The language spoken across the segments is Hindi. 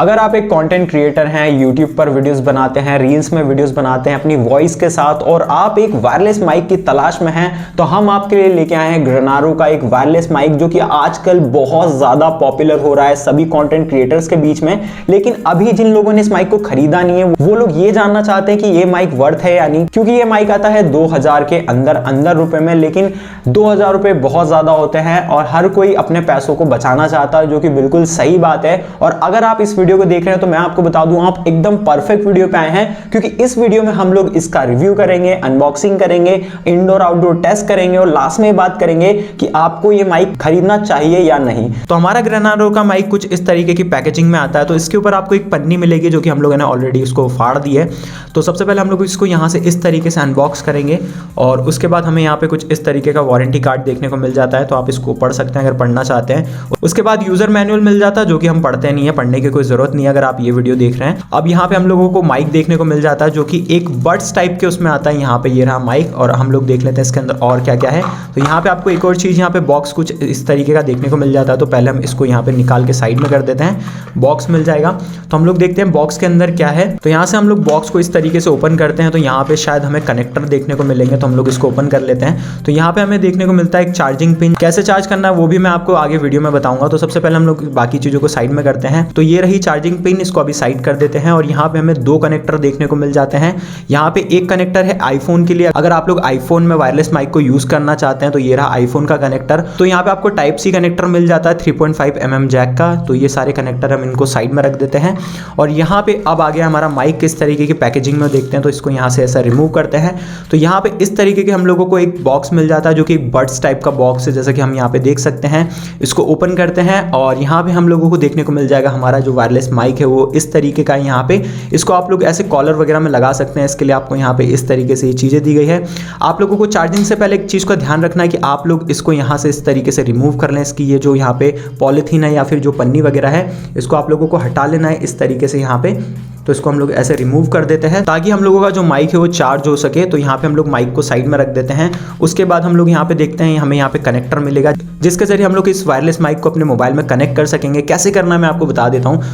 अगर आप एक कंटेंट क्रिएटर हैं, यूट्यूब पर वीडियोस बनाते हैं, रील्स में वीडियोस बनाते हैं अपनी वॉइस के साथ और आप एक वायरलेस माइक की तलाश में हैं, तो हम आपके लिए लेके आए हैं ग्रेनारो का एक वायरलेस माइक जो कि आजकल बहुत ज्यादा पॉपुलर हो रहा है सभी कंटेंट क्रिएटर्स के बीच में। लेकिन अभी जिन लोगों ने इस माइक को खरीदा नहीं है वो लोग ये जानना चाहते हैं कि ये माइक वर्थ है या नहीं, क्योंकि ये माइक आता है 2000 के अंदर रुपए में। लेकिन 2000 रुपए बहुत ज्यादा होते हैं और हर कोई अपने पैसों को बचाना चाहता है, जो कि बिल्कुल सही बात है। और अगर आप इस वीडियो को देख रहे हैं तो मैं आपको बता दूं आप एकदम परफेक्ट वीडियो पे आए हैं, क्योंकि इस वीडियो में हम लोग इसका रिव्यू करेंगे, अनबॉक्सिंग करेंगे, इंडोर आउटडोर टेस्ट करेंगे और लास्ट में बात करेंगे कि आपको ये माइक खरीदना चाहिए या नहीं। तो हमारा ग्रेनारो का माइक कुछ इस तरीके की पैकेजिंग में आता है। तो इसके ऊपर आपको एक पन्नी मिलेगी जो कि हम लोगों ने ऑलरेडी उसको फाड़ दी है। तो सबसे पहले हम लोग इसको यहाँ से इस तरीके से अनबॉक्स करेंगे और उसके बाद हमें यहाँ पे कुछ इस तरीके का वारंटी कार्ड देखने को मिल जाता है, तो आप इसको पढ़ सकते हैं अगर पढ़ना चाहते हैं। उसके बाद यूजर मैनुअल मिल जाता है जो कि हम पढ़ते नहीं है, पढ़ने की कोई जरूरत नहीं है अगर आप ये वीडियो देख रहे हैं। अब यहाँ पे हम लोगों को माइक देखने को मिल जाता है जो कि एक बड्स टाइप के उसमें आता है। यहाँ पे ये रहा माइक और हम लोग देख लेते हैं इसके अंदर और क्या क्या है। तो यहाँ पे आपको एक और चीज, यहाँ पे बॉक्स कुछ इस तरीके का देखने को मिल जाता है। तो पहले हम इसको यहाँ पे निकाल के साइड में कर देते हैं, बॉक्स मिल जाएगा। तो हम लोग देखते हैं बॉक्स के अंदर क्या है। तो यहाँ से हम लोग बॉक्स को इस तरीके से ओपन करते हैं, तो यहाँ पे शायद हमें कनेक्टर देखने को मिलेंगे, तो हम लोग इसको ओपन कर लेते हैं। तो यहाँ पे हमें देखने को मिलता है एक चार्जिंग पिन। कैसे चार्ज करना है वो भी मैं आपको आगे वीडियो में बताऊंगा। तो सबसे पहले हम लोग बाकी चीजों को साइड में करते हैं। तो ये रही चार्जिंग पिन, इसको अभी साइड कर देते हैं। और यहाँ पे हमें दो कनेक्टर देखने को मिल जाते हैं। यहाँ पे एक कनेक्टर है आईफोन के लिए, अगर आप लोग आईफोन में वायरलेस माइक को यूज करना चाहते हैं तो ये रहा आईफोन का कनेक्टर। तो यहाँ पे आपको टाइप सी कनेक्टर मिल जाता है 3.5 mm जैक का। तो ये सारे कनेक्टर हम इनको साइड में रख देते हैं। और यहाँ पे अब आ गया हमारा माइक किस तरीके की पैकेजिंग में देखते हैं। तो इसको यहाँ से ऐसा रिमूव करते हैं। तो यहाँ पे इस तरीके के हम लोगों को एक बॉक्स मिल जाता है जो कि बड्स टाइप का बॉक्स है, जैसा कि हम यहाँ पे देख सकते हैं। इसको ओपन करते हैं और यहाँ पे हम लोगों को देखने को मिल जाएगा हमारा जो वायरलेस माइक है वो इस तरीके का है। यहाँ पे इसको आप लोग ऐसे कॉलर वगैरह में लगा सकते हैं। इसके लिए आपको यहाँ पे इस तरीके से ये चीजें दी गई है। आप लोगों को चार्जिंग से पहले एक चीज का ध्यान रखना है कि आप लोग इसको यहाँ से इस तरीके से रिमूव कर लें। इसकी ये जो यहाँ पे पॉलिथीन है या फिर जो पन्नी वगैरह है इसको आप लोगों को हटा लेना है इस तरीके से यहाँ पे। तो इसको हम लोग ऐसे रिमूव कर देते हैं ताकि हम लोगों का जो माइक है वो चार्ज हो सके। तो यहाँ पे हम लोग माइक को साइड में रख देते हैं। उसके बाद हम लोग यहाँ पे देखते हैं हमें यहाँ पे कनेक्टर मिलेगा जिसके जरिए हम लोग इस वायरलेस माइक को अपने मोबाइल में कनेक्ट कर सकेंगे। कैसे करना है मैं आपको बता देता हूँ।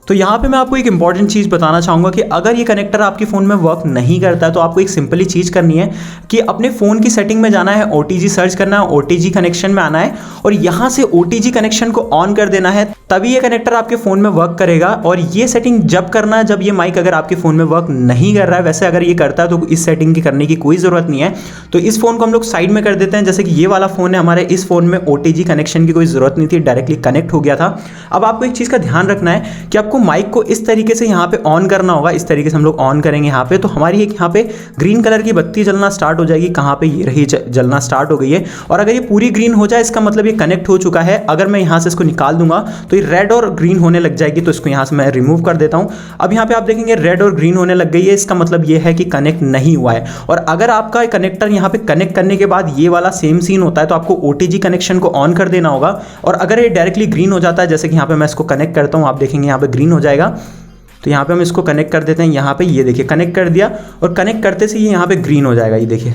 तो यहाँ पे मैं आपको एक इंपॉर्टेंट चीज़ बताना चाहूँगा कि अगर ये कनेक्टर आपके फ़ोन में वर्क नहीं करता है तो आपको एक सिंपली चीज़ करनी है कि अपने फ़ोन की सेटिंग में जाना है, OTG सर्च करना है, OTG कनेक्शन में आना है और यहाँ से OTG कनेक्शन को ऑन कर देना है, तभी ये कनेक्टर आपके फ़ोन में वर्क करेगा। और ये सेटिंग जब करना है जब ये माइक अगर आपके फ़ोन में वर्क नहीं कर रहा है। वैसे अगर ये करता है तो इस सेटिंग की करने की कोई ज़रूरत नहीं है। तो इस फ़ोन को हम लोग साइड में कर देते हैं। जैसे कि ये वाला फ़ोन है हमारे, इस फ़ोन में OTG कनेक्शन की कोई ज़रूरत नहीं थी, डायरेक्टली कनेक्ट हो गया था। अब आपको एक चीज़ का ध्यान रखना है कि आपको माइक को इस तरीके से यहाँ पे ऑन करना होगा। इस तरीके से हम लोग ऑन करेंगे यहाँ पे, तो हमारी एक यहाँ पे ग्रीन कलर की बत्ती जलना स्टार्ट हो जाएगी। कहाँ पे ये रही, जलना स्टार्ट हो गई है। और अगर ये पूरी ग्रीन हो जाए इसका मतलब ये कनेक्ट हो चुका है। अगर मैं यहाँ से इसको निकाल दूंगा तो ये रेड और ग्रीन होने लग जाएगी। तो इसको यहाँ से मैं रिमूव कर देता हूँ। अब यहाँ पे आप देखेंगे रेड और ग्रीन होने लग गई है, इसका मतलब ये है कि कनेक्ट नहीं हुआ है। और अगर आपका कनेक्टर यहाँ पे कनेक्ट करने के बाद ये वाला सेम सीन होता है तो आपको OTG कनेक्शन को ऑन कर देना होगा। और अगर ये डायरेक्टली ग्रीन हो जाता है, जैसे कि यहाँ पे मैं इसको कनेक्ट करता हूँ, आप देखेंगे यहाँ पे ग्रीन हो जाएगा। तो यहाँ पे हम इसको कनेक्ट कर देते हैं। यहाँ पे ये देखिए कनेक्ट कर दिया और कनेक्ट करते से ये यहाँ पे ग्रीन हो जाएगा। ये देखिए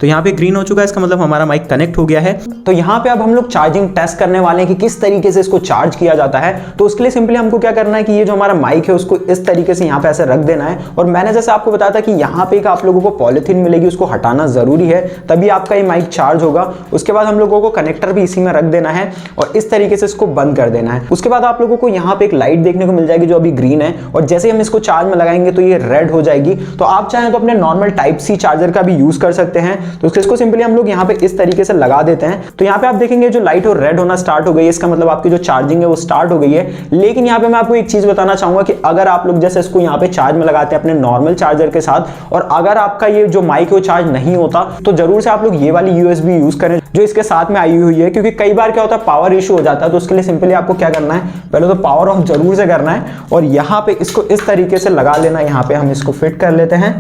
तो यहाँ पे ग्रीन हो चुका है, इसका मतलब हमारा माइक कनेक्ट हो गया है। तो यहाँ पे अब हम लोग चार्जिंग टेस्ट करने वाले हैं कि किस तरीके से इसको चार्ज किया जाता है। तो उसके लिए सिंपली हमको क्या करना है कि ये जो हमारा माइक है उसको इस तरीके से यहाँ पे ऐसे रख देना है। और मैंने जैसे आपको बताया था कि यहाँ पे एक आप लोगों को पॉलिथीन मिलेगी, उसको हटाना जरूरी है, तभी आपका ये माइक चार्ज होगा। उसके बाद हम लोगों को कनेक्टर भी इसी में रख देना है और इस तरीके से इसको बंद कर देना है। उसके बाद आप लोगों को यहाँ पे एक लाइट देखने को मिल जाएगी जो अभी ग्रीन है, और जैसे ही हम इसको चार्ज में लगाएंगे तो ये रेड हो जाएगी। तो आप चाहें तो अपने नॉर्मल टाइप सी चार्जर का भी यूज कर सकते हैं। तो इसको सिंपली हम लोग यहाँ पे इस तरीके से लगा देते हैं। तो यहाँ पे आप देखेंगे जो लाइट और रेड होना स्टार्ट हो गई है, इसका मतलब आपकी जो चार्जिंग है वो स्टार्ट हो गई है। लेकिन यहाँ पे मैं आपको एक चीज बताना चाहूंगा कि अगर आप लोग जैसे इसको यहाँ पे चार्ज में लगाते हैं अपने नॉर्मल चार्जर के साथ और अगर आपका ये जो माइक है वो चार्ज नहीं होता तो जरूर से आप लोग ये वाली USB यूज करें जो इसके साथ में आई हुई है, क्योंकि कई बार क्या होता है पावर इशू हो जाता है। तो उसके लिए सिंपली आपको क्या करना है, पहले तो पावर ऑफ जरूर से करना है और यहाँ पे इसको इस तरीके से लगा लेना। यहाँ पे हम इसको फिट कर लेते हैं।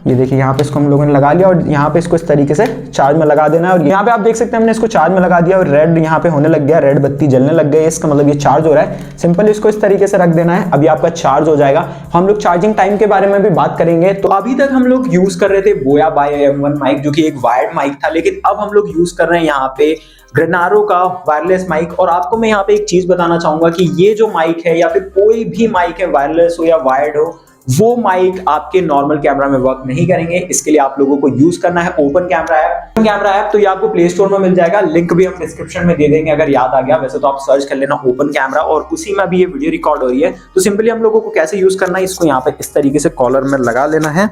ये देखिए यहाँ पे इसको हम लोगों ने लगा लिया और यहाँ पे इसको इस तरीके से चार्ज में लगा देना है। और यहाँ पे आप देख सकते हैं हमने इसको चार्ज में लगा दिया और रेड यहाँ पे होने लग गया, रेड बत्ती जलने लग गई है, इसका मतलब ये चार्ज हो रहा है। सिंपल इसको इस तरीके से रख देना है, अभी आपका चार्ज हो जाएगा। हम लोग चार्जिंग टाइम के बारे में भी बात करेंगे। तो अभी तक हम लोग यूज कर रहे थे बोया बाय M1 माइक जो कि एक वायर्ड माइक था, लेकिन अब हम लोग यूज कर रहे हैं यहाँ पे ग्रेनारो का वायरलेस माइक। और आपको मैं यहाँ पे एक चीज बताना चाहूंगा कि ये जो माइक है या फिर कोई भी माइक है, वायरलेस हो या वायर्ड हो, वो माइक आपके नॉर्मल कैमरा में वर्क नहीं करेंगे। इसके लिए आप लोगों को यूज करना है open camera app. Camera app तो ये आपको प्ले स्टोर में मिल जाएगा, लिंक भी हम डिस्क्रिप्शन में दे देंगे अगर याद आ गया। वैसे तो आप सर्च कर लेना ओपन कैमरा और उसी में भी ये वीडियो रिकॉर्ड हो रही है। तो सिंपली हम लोगों को कैसे यूज करना है, इसको यहाँ पे इस तरीके से कॉलर में लगा लेना है।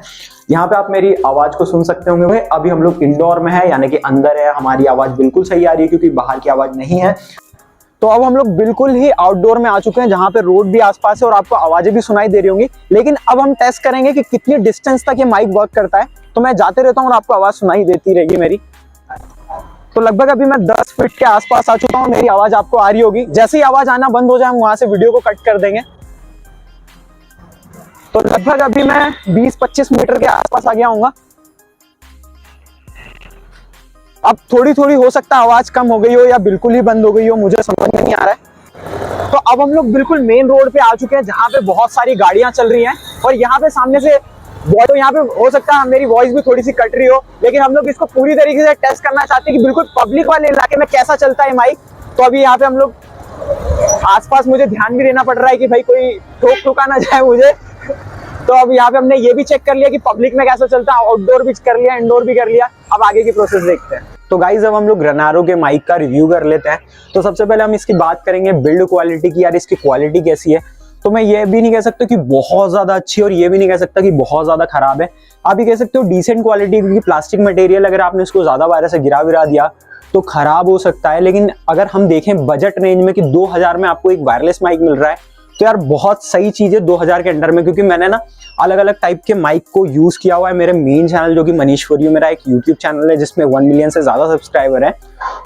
यहाँ पे आप मेरी आवाज को सुन सकते होंगे भाई। अभी हम लोग इंडोर में है, यानी कि अंदर है, हमारी आवाज बिल्कुल सही आ रही है क्योंकि बाहर की आवाज नहीं है। तो अब हम लोग बिल्कुल ही आउटडोर में आ चुके हैं जहां पे रोड भी आसपास है और आपको आवाजें भी सुनाई दे रही होंगी। लेकिन अब हम टेस्ट करेंगे कि कितनी डिस्टेंस तक ये माइक वर्क करता है। तो मैं जाते रहता हूँ और आपको आवाज सुनाई देती रहेगी मेरी। तो लगभग अभी मैं 10 फीट के आसपास आ चुका हूँ, मेरी आवाज आपको आ रही होगी। जैसे ही आवाज आना बंद हो जाए हम वहां से वीडियो को कट कर देंगे। तो लगभग अभी मैं 20-25 मीटर के आसपास आ गया हूँ। अब थोड़ी थोड़ी हो सकता है आवाज कम हो गई हो या बिल्कुल ही बंद हो गई हो, मुझे समझ में नहीं आ रहा है। तो अब हम लोग बिल्कुल मेन रोड पे आ चुके हैं जहां पे बहुत सारी गाड़ियां चल रही हैं और यहाँ पे सामने से तो यहाँ पे हो सकता है मेरी वॉइस भी थोड़ी सी कट रही हो, लेकिन हम लोग इसको पूरी तरीके से टेस्ट करना चाहते हैं कि बिल्कुल पब्लिक वाले इलाके में कैसा चलता है माइक। तो अभी यहाँ पे हम लोग आसपास मुझे ध्यान भी देना पड़ रहा है कि भाई कोई ठोक ठुका ना जाए मुझे। तो अब यहाँ पे हमने ये भी चेक कर लिया कि पब्लिक में कैसा चलता है, आउटडोर भी कर लिया, इंडोर भी कर लिया। अब आगे की प्रोसेस देखते हैं। तो गाइज अब हम लोग ग्रेनारो के माइक का रिव्यू कर लेते हैं। तो सबसे पहले हम इसकी बात करेंगे बिल्ड क्वालिटी की, यार इसकी क्वालिटी कैसी है। तो मैं ये भी नहीं कह सकता कि बहुत ज्यादा अच्छी और ये भी नहीं कह सकता कि बहुत ज्यादा खराब है। आप ये कह सकते हो डिसेंट क्वालिटी, क्योंकि प्लास्टिक मटेरियल अगर आपने इसको ज्यादा वायरस से गिरा विरा दिया तो खराब हो सकता है। लेकिन अगर हम देखें बजट रेंज में कि 2000 में आपको एक वायरलेस माइक मिल रहा है तो यार बहुत सही चीज है 2000 के अंडर में। क्योंकि मैंने ना अलग अलग टाइप के माइक को यूज किया हुआ है। मेरे मेन चैनल जो कि मनीष फॉर यू, मेरा एक यूट्यूब चैनल है जिसमें 1 मिलियन से ज्यादा सब्सक्राइबर है।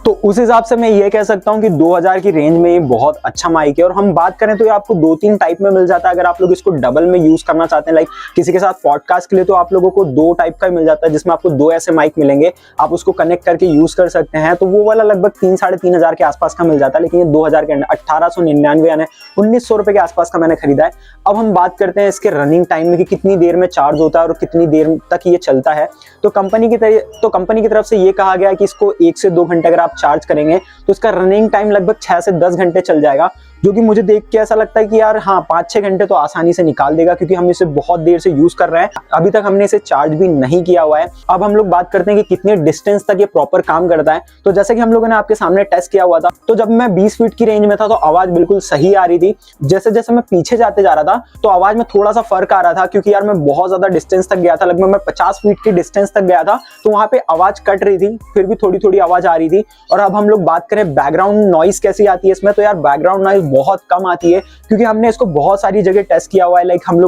तो उस हिसाब से मैं ये कह सकता हूँ कि 2000 की रेंज में ये बहुत अच्छा माइक है। और हम बात करें तो ये आपको 2-3 टाइप में मिल जाता है। अगर आप लोग इसको डबल में यूज करना चाहते हैं, लाइक किसी के साथ पॉडकास्ट के लिए, तो आप लोगों को 2 टाइप का मिल जाता है जिसमें आपको 2 ऐसे माइक मिलेंगे, आप उसको कनेक्ट करके यूज कर सकते हैं। तो वो वाला लगभग 3-3,500 के आसपास का मिल जाता है। लेकिन ये 2000 के अंडर 1899 यानी 1900 रुपए के आसपास का मैंने खरीदा है। अब हम बात करते हैं इसके रनिंग टाइम में कि कितनी देर में चार्ज होता है और कितनी देर तक ये चलता है। तो कंपनी की तरफ से ये कहा गया है कि इसको 1 से 2 घंटे अगर आप चार्ज करेंगे तो इसका रनिंग टाइम लगभग 6 से 10 घंटे चल जाएगा। जो कि मुझे देख के ऐसा लगता है कि यार हाँ 5-6 घंटे तो आसानी से निकाल देगा, क्योंकि हम इसे बहुत देर से यूज कर रहे हैं। अभी तक हमने इसे चार्ज भी नहीं किया हुआ है। अब हम लोग बात करते हैं कि कितने डिस्टेंस तक ये प्रॉपर काम करता है। तो जैसे कि हम लोगों ने आपके सामने टेस्ट किया हुआ था, तो जब मैं 20 फीट की रेंज में था तो आवाज बिल्कुल सही आ रही थी। जैसे जैसे मैं पीछे जाते जा रहा था तो आवाज में थोड़ा सा फर्क आ रहा था, क्योंकि यार मैं बहुत ज्यादा डिस्टेंस तक गया था, लगभग मैं 50 फीट की डिस्टेंस तक गया था। तो वहां पे आवाज कट रही थी, फिर भी थोड़ी थोड़ी आवाज आ रही थी। और अब हम लोग बात करें बैकग्राउंड नॉइस कैसी आती है इसमें, तो यार बैकग्राउंड नॉइस बहुत कम आती है, क्योंकि हमने इसको बहुत सारी जगह टेस्ट किया हुआ है। लाइक हम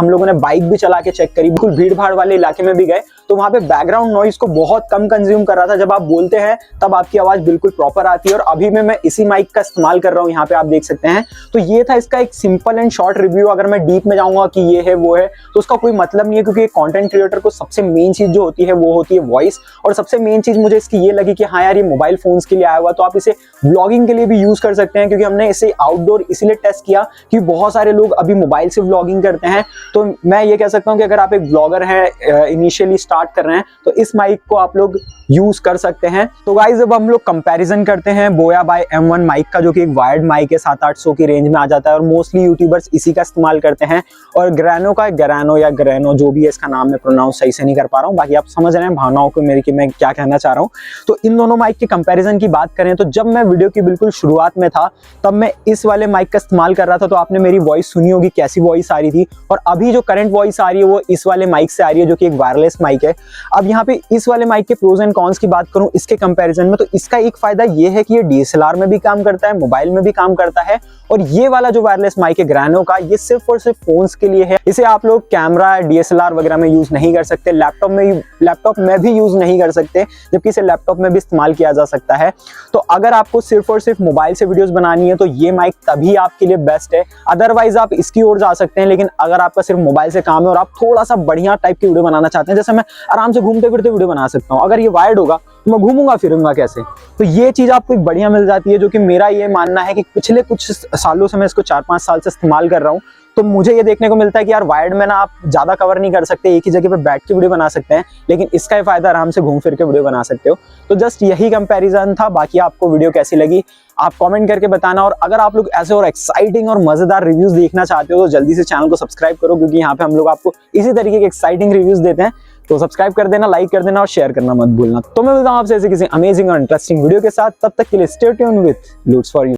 लोगों ने बाइक भी चला के चेक करी, बिल्कुल भीड़ भाड़ वाले इलाके में भी गए तो वहां पे बैकग्राउंड नॉइस को बहुत कम कंज्यूम कर रहा था। जब आप बोलते हैं तब आपकी आवाज बिल्कुल प्रॉपर आती है। और अभी मैं इसी माइक का इस्तेमाल कर रहा हूँ, यहाँ पे आप देख सकते हैं। तो ये था इसका एक सिंपल एंड शॉर्ट रिव्यू। अगर मैं डीप में जाऊंगा कि ये है वो है तो उसका कोई मतलब नहीं है, क्योंकि कंटेंट क्रिएटर को सबसे मेन चीज जो होती है वो होती है वॉइस। और सबसे मेन चीज मुझे इसकी ये लगी कि हाँ यार ये मोबाइल फोन्स के लिए आया हुआ, तो आप इसे व्लॉगिंग के लिए भी यूज कर सकते हैं। क्योंकि हमने इसे आउटडोर इसलिए टेस्ट किया कि बहुत सारे लोग अभी मोबाइल से व्लॉगिंग करते हैं। तो मैं ये कह सकता हूँ कि अगर आप एक ब्लॉगर हैं, इनिशियली स्टार्ट कर रहे हैं, तो इस माइक को आप लोग यूज कर सकते हैं। तो गाइज अब हम लोग कंपैरिजन करते हैं बोया बाय M1 माइक का, जो कि एक वायर्ड माइक है, 700-800 की रेंज में आ जाता है और मोस्टली यूट्यूबर्स इसी का इस्तेमाल करते हैं। और ग्रैनो का, ग्रैनो या ग्रैनो जो भी है, इसका नाम मैं प्रोनाउंस सही से नहीं कर पा रहा हूँ, बाकी आप समझ रहे हैं भावनाओं को मेरी कि मैं क्या कहना चाह रहा हूँ। तो इन दोनों माइक के कंपैरिजन की बात करें तो जब मैं वीडियो की बिल्कुल शुरुआत में था तब मैं इस वाले माइक का इस्तेमाल कर रहा था, तो आपने मेरी वॉइस सुनी होगी कैसी वॉइस आ रही थी। और अभी जो करंट वॉइस आ रही है वो इस वाले माइक से आ रही है, जो कि एक वायरलेस माइक है। अब यहाँ पे इस वाले माइक के प्रोज एंड कॉन्स की बात करूं इसके कंपैरिजन में, तो इसका एक फायदा ये है कि ये DSLR में भी काम करता है, मोबाइल में भी काम करता है। और ये वाला जो वायरलेस माइक है ग्रैनो का, ये सिर्फ और सिर्फ फोन्स के लिए है। इसे आप लोग कैमरा, DSLR वगैरह में यूज नहीं कर सकते, लैपटॉप में भी यूज नहीं कर सकते, जबकि इसे लैपटॉप में भी इस्तेमाल किया जा सकता है। तो अगर आपको सिर्फ और सिर्फ मोबाइल से वीडियोस बनानी है तो ये माइक तभी आपके लिए बेस्ट है। अदरवाइज आप इसकी ओर जा सकते हैं। लेकिन अगर आपका सिर्फ मोबाइल से काम है और आप थोड़ा सा बढ़िया टाइप की वीडियो बनाना चाहते हैं, जैसे मैं आराम से घूमते फिरते वीडियो बना सकता हूँ, अगर ये वायर्ड होगा तो मैं घूमूंगा फिरूंगा कैसे, तो ये चीज आपको बढ़िया मिल जाती है। जो कि मेरा ये मानना है कि पिछले कुछ सालों से मैं इसको 4-5 साल से इस्तेमाल कर रहा हूँ, तो मुझे ये देखने को मिलता है कि यार वायर्ड में ना आप ज्यादा कवर नहीं कर सकते, एक ही जगह पे बैठ के वीडियो बना सकते हैं, लेकिन इसका ही फायदा आराम से घूम फिर के वीडियो बना सकते हो। तो जस्ट यही कंपैरिजन था। बाकी आपको वीडियो कैसी लगी आप कमेंट करके बताना, और अगर आप लोग ऐसे और एक्साइटिंग और मजेदार रिव्यूज देखना चाहते हो तो जल्दी से चैनल को सब्सक्राइब करो, क्योंकि यहाँ पे हम लोग आपको इसी तरीके के एक्साइटिंग रिव्यूज देते हैं। तो सब्सक्राइब कर देना, लाइक कर देना और शेयर करना मत भूलना। तो मैं मिलता हूं आपसे ऐसे किसी अमेजिंग और इंटरेस्टिंग वीडियो के साथ, तब तक के लिए stay tuned with loots for you.